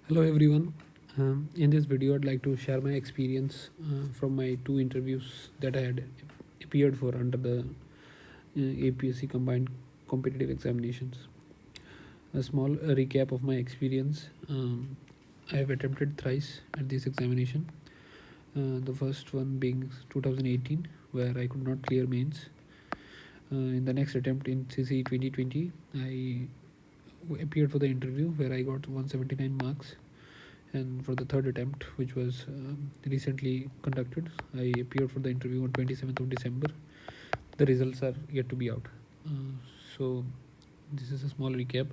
Hello everyone. In this video, I'd like to share my experience from my two interviews that I had appeared for under the APSC combined competitive examinations. A small recap of my experience. I have attempted thrice at this examination. The first one being 2018, where I could not clear mains. In the next attempt in CCE 2020, I appeared for the interview where I got 179 marks, and for the third attempt, which was recently conducted, I appeared for the interview on 27th of December. The results are yet to be out. So this is a small recap.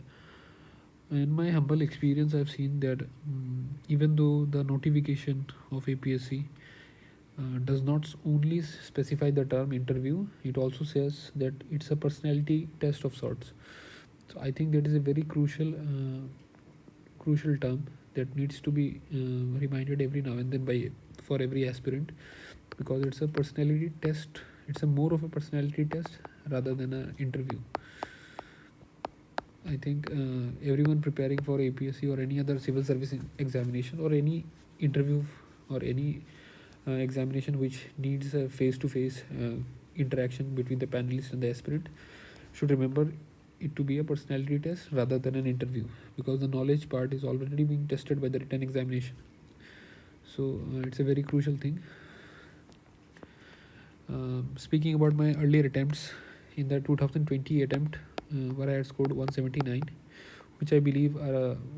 In my humble experience, I've seen that even though the notification of APSC does not only specify the term interview, it also says that it's a personality test of sorts. So I think that is a very crucial term that needs to be reminded every now and then by for every aspirant, because it's a personality test. It's a more of a personality test rather than an interview. I think everyone preparing for APSC or any other civil service examination or any interview or any examination which needs a face-to-face interaction between the panelist and the aspirant should remember it to be a personality test rather than an interview, because the knowledge part is already being tested by the written examination. So it's a very crucial thing. Speaking about my earlier attempts, in the 2020 attempt where I had scored 179, which I believe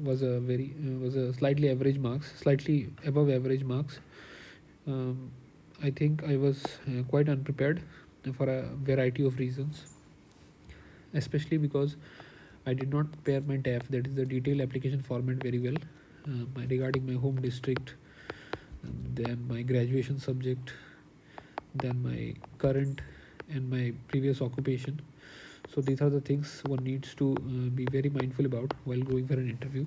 was a slightly average marks, slightly above average marks. I think I was quite unprepared for a variety of reasons, especially because I did not prepare my DAF, that is the detailed application format, very well. Regarding my home district, then my graduation subject, then my current and my previous occupation. So these are the things one needs to be very mindful about while going for an interview,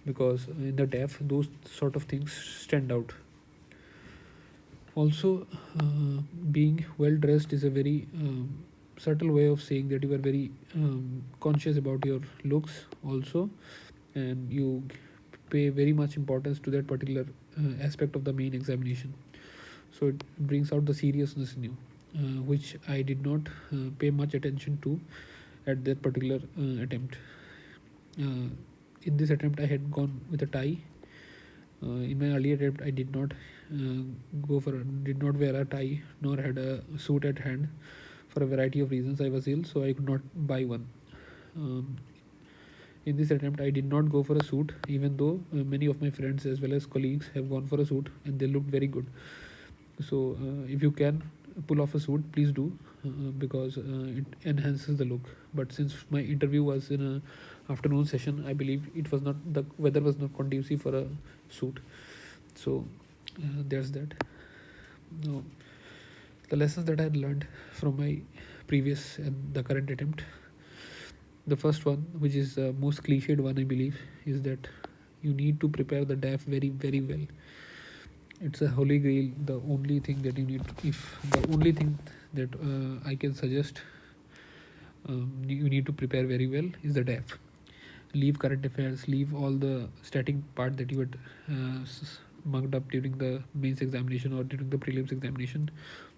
because in the DAF those sort of things stand out. Also, being well dressed is a very subtle way of saying that you are very conscious about your looks also, and you pay very much importance to that particular aspect of the main examination. So it brings out the seriousness in you, which I did not pay much attention to at that particular attempt. In this attempt I had gone with a tie. In my earlier attempt I did not wear a tie nor had a suit at hand. For a variety of reasons I was ill, so I could not buy one. um, in this attempt I did not go for a suit, even though many of my friends as well as colleagues have gone for a suit and they looked very good. So if you can pull off a suit, please do, because it enhances the look. But since my interview was in a afternoon session, I believe it was not, the weather was not conducive for a suit. So there's that. Now, the lessons that I had learned from my previous and the current attempt. The first one, which is the most cliched one, I believe, is that you need to prepare the DAF very well. It's a holy grail. The only thing that you need, if the only thing that I can suggest, you need to prepare very well is the DAF. Leave current affairs, leave all the static part that you had mugged up during the mains examination or during the prelims examination.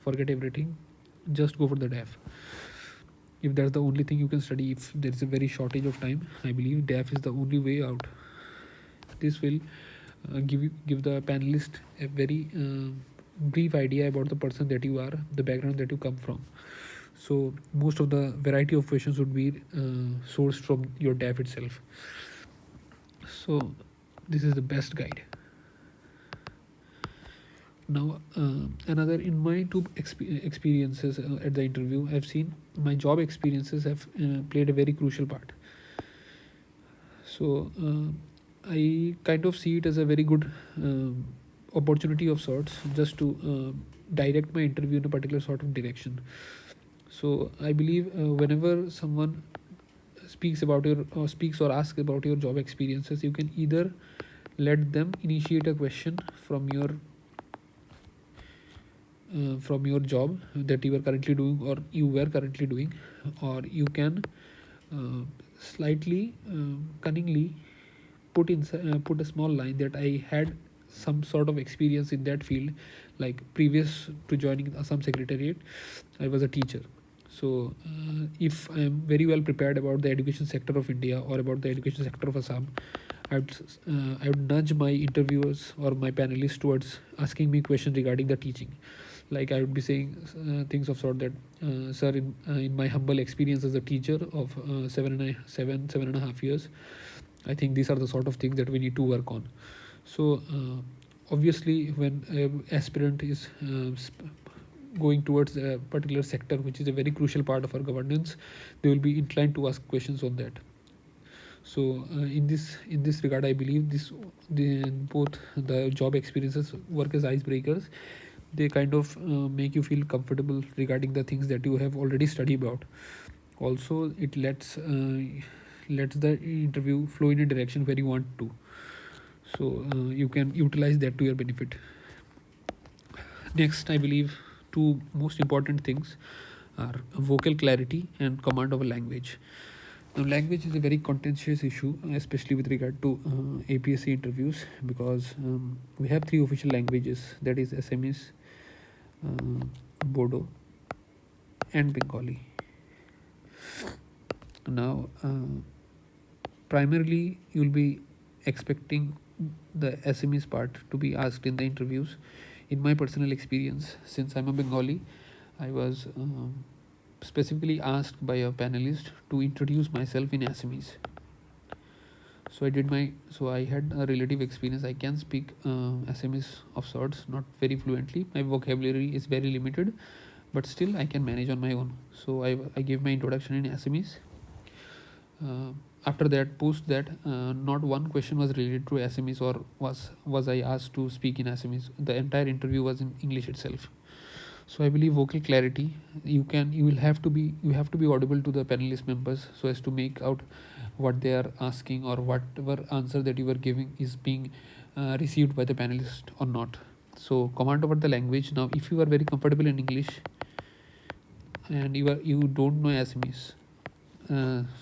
Forget everything, just go for the DAF. If that's the only thing you can study, if there is a very shortage of time, I believe DAF is the only way out. This will give the panelist a very brief idea about the person that you are, the background that you come from. So most of the variety of questions would be sourced from your DAF itself. So this is the best guide. Now another, in my two experiences at the interview, I've seen my job experiences have played a very crucial part. So I kind of see it as a very good opportunity of sorts, just to direct my interview in a particular sort of direction. So I believe whenever someone speaks or asks about your job experiences, you can either let them initiate a question from your job that you are currently doing or you were currently doing, or you can slightly cunningly put a small line that I had some sort of experience in that field, like previous to joining Assam Secretariat, I was a teacher. So if I am very well prepared about the education sector of India or about the education sector of Assam, I would nudge my interviewers or my panelists towards asking me questions regarding the teaching. Like I would be saying things of sort that, sir, in my humble experience as a teacher of 7.5 years, I think these are the sort of things that we need to work on. So obviously, when an aspirant is going towards a particular sector, which is a very crucial part of our governance, they will be inclined to ask questions on that. So in this regard, I believe both the job experiences work as icebreakers. They kind of make you feel comfortable regarding the things that you have already studied about. Also, it lets the interview flow in a direction where you want to. So you can utilize that to your benefit. Next, I believe two most important things are vocal clarity and command of a language. Now, language is a very contentious issue, especially with regard to APSC interviews, because we have three official languages, that is Assamese, Bodo, and Bengali. Now, primarily, you'll be expecting the Assamese part to be asked in the interviews. In my personal experience, since I'm a Bengali, I was specifically asked by a panelist to introduce myself in Assamese. So I had a relative experience. I can speak Assamese of sorts, not very fluently. My vocabulary is very limited, but still I can manage on my own. So I gave my introduction in Assamese. After that, post that, not one question was related to Assamese or was I asked to speak in Assamese. The entire interview was in English itself. So I believe vocal clarity, you have to be audible to the panelist members so as to make out what they are asking, or whatever answer that you are giving is being received by the panelist or not. So command over the language. Now, if you are very comfortable in English and you don't know Assamese,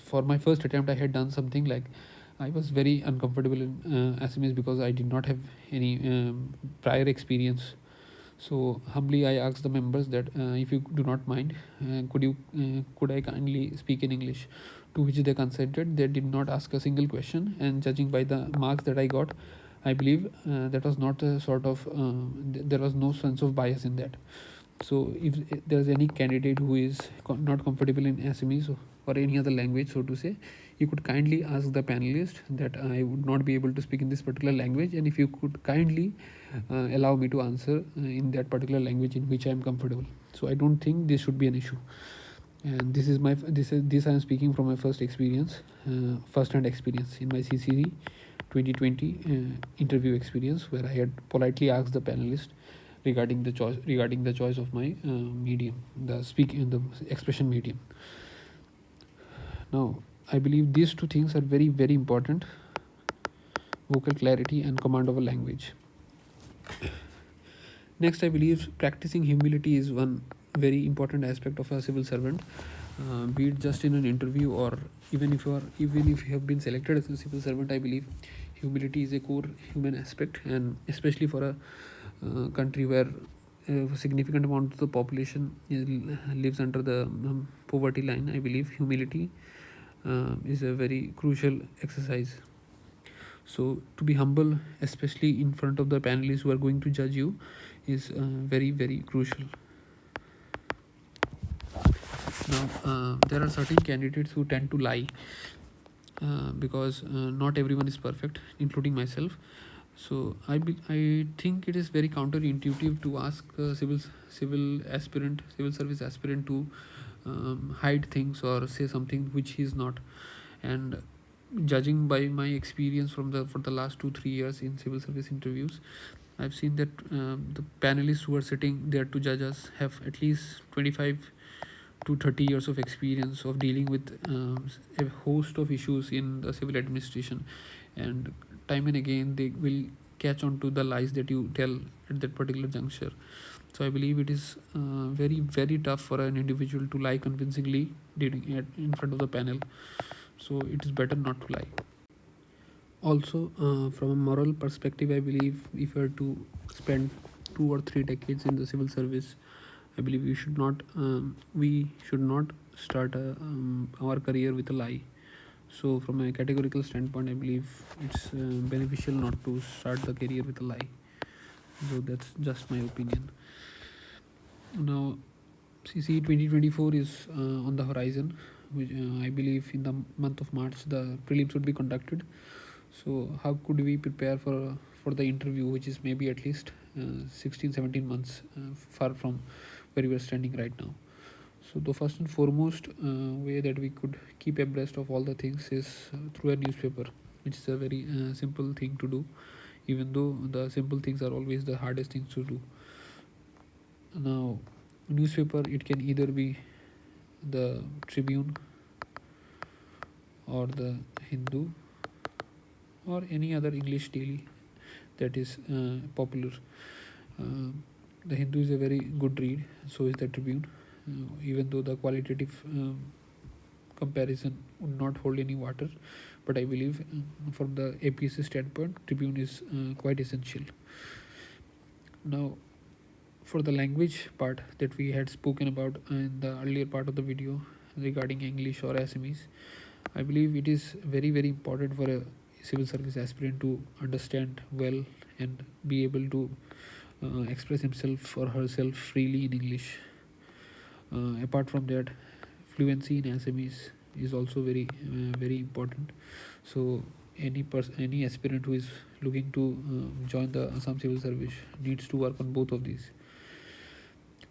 for my first attempt, I had done something like, I was very uncomfortable in Assamese because I did not have any prior experience. So humbly, I asked the members that if you do not mind, could I kindly speak in English? To which they consented. They did not ask a single question, and judging by the marks that I got, I believe that was not a sort of there was no sense of bias in that. So if there's any candidate who is not comfortable in Assamese or any other language, so to say, you could kindly ask the panelist that I would not be able to speak in this particular language, and if you could kindly allow me to answer in that particular language in which I am comfortable. So I don't think this should be an issue. And this I am speaking from my first experience, first-hand experience in my CCE 2020 interview experience, where I had politely asked the panelist regarding the choice of my medium, the expression medium. Now, I believe these two things are very, very important: vocal clarity and command of a language. Next, I believe practicing humility is one very important aspect of a civil servant, be it just in an interview or even if you have been selected as a civil servant. I believe humility is a core human aspect, and especially for a country where a significant amount of the population lives under the poverty line. I believe humility is a very crucial exercise. So to be humble, especially in front of the panelists who are going to judge you, is very, very crucial. Now, there are certain candidates who tend to lie because not everyone is perfect, including myself. So I think it is very counterintuitive to ask a civil service aspirant to hide things or say something which he is not. And judging by my experience for the last 2-3 years in civil service interviews, I've seen that the panelists who are sitting there to judge us have at least 25 to 30 years of experience of dealing with a host of issues in the civil administration, and time and again they will catch on to the lies that you tell at that particular juncture. So I believe it is very, very tough for an individual to lie convincingly in front of the panel. So it is better not to lie. Also, from a moral perspective, I believe if you are to spend 2 or 3 decades in the civil service, I believe we should not start our career with a lie. So from a categorical standpoint, I believe it's beneficial not to start the career with a lie. So that's just my opinion. Now, CCE 2024 is on the horizon, which I believe in the month of March the prelims would be conducted. So how could we prepare for the interview, which is maybe at least 16-17 months far from where we are standing right now? So the first and foremost way that we could keep abreast of all the things is through a newspaper, which is a very simple thing to do, even though the simple things are always the hardest things to do. Now, newspaper, it can either be the Tribune or the Hindu or any other English daily that is popular. Uh, the Hindu is a very good read, so is the Tribune, even though the qualitative comparison would not hold any water. But I believe from the APSC standpoint, Tribune is quite essential. Now, for the language part that we had spoken about in the earlier part of the video regarding English or Assamese, I believe it is very important for a civil service aspirant to understand well and be able to express himself or herself freely in English. Apart from that, fluency in Assamese is also very important. So any aspirant who is looking to join the Assam Civil Service needs to work on both of these.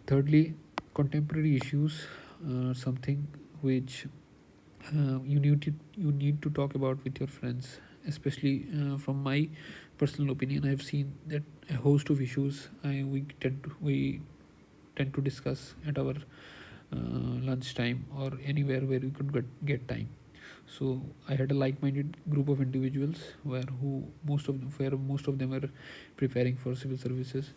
Thirdly, contemporary issues are something which you need to talk about with your friends, especially from my personal opinion. I have seen that a host of issues we tend to discuss at our lunchtime or anywhere where we could get time. So I had a like-minded group of individuals who most of them were preparing for civil services.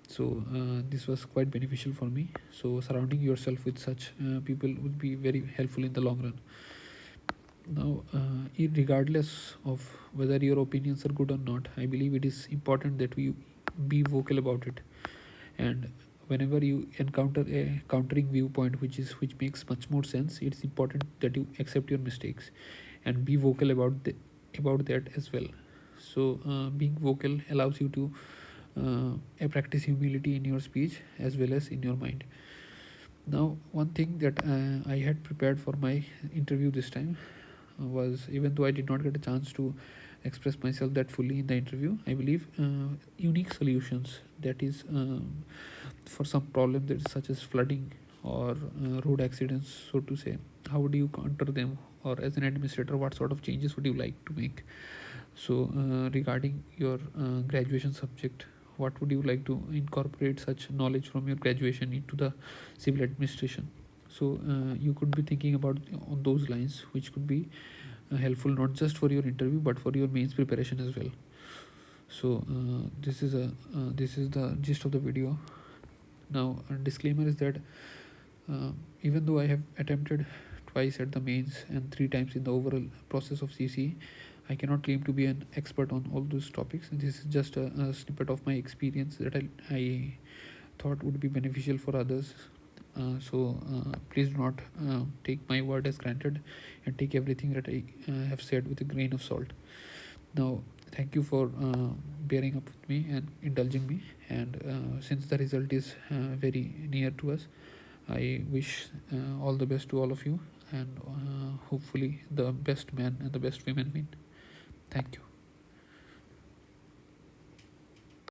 So this was quite beneficial for me. So surrounding yourself with such people would be very helpful in the long run. Now, regardless of whether your opinions are good or not, I believe it is important that we be vocal about it. And whenever you encounter a countering viewpoint which makes much more sense, it's important that you accept your mistakes and be vocal about that as well. So being vocal allows you to practice humility in your speech as well as in your mind. Now, one thing that I had prepared for my interview this time was, even though I did not get a chance to express myself that fully in the interview, I believe unique solutions, that is for some problem that is such as flooding or road accidents, so to say, how would you counter them, or as an administrator what sort of changes would you like to make? So regarding your graduation subject, what would you like to incorporate such knowledge from your graduation into the civil administration? So you could be thinking about on those lines, which could be helpful not just for your interview but for your mains preparation as well. So this is the gist of the video. Now, a disclaimer is that even though I have attempted twice at the mains and 3 times in the overall process of CC, I cannot claim to be an expert on all those topics. This is just a snippet of my experience that I thought would be beneficial for others. So please do not take my word as granted and take everything that I have said with a grain of salt. Now, thank you for bearing up with me and indulging me. And since the result is very near to us, I wish all the best to all of you, and hopefully the best men and the best women win. Thank you.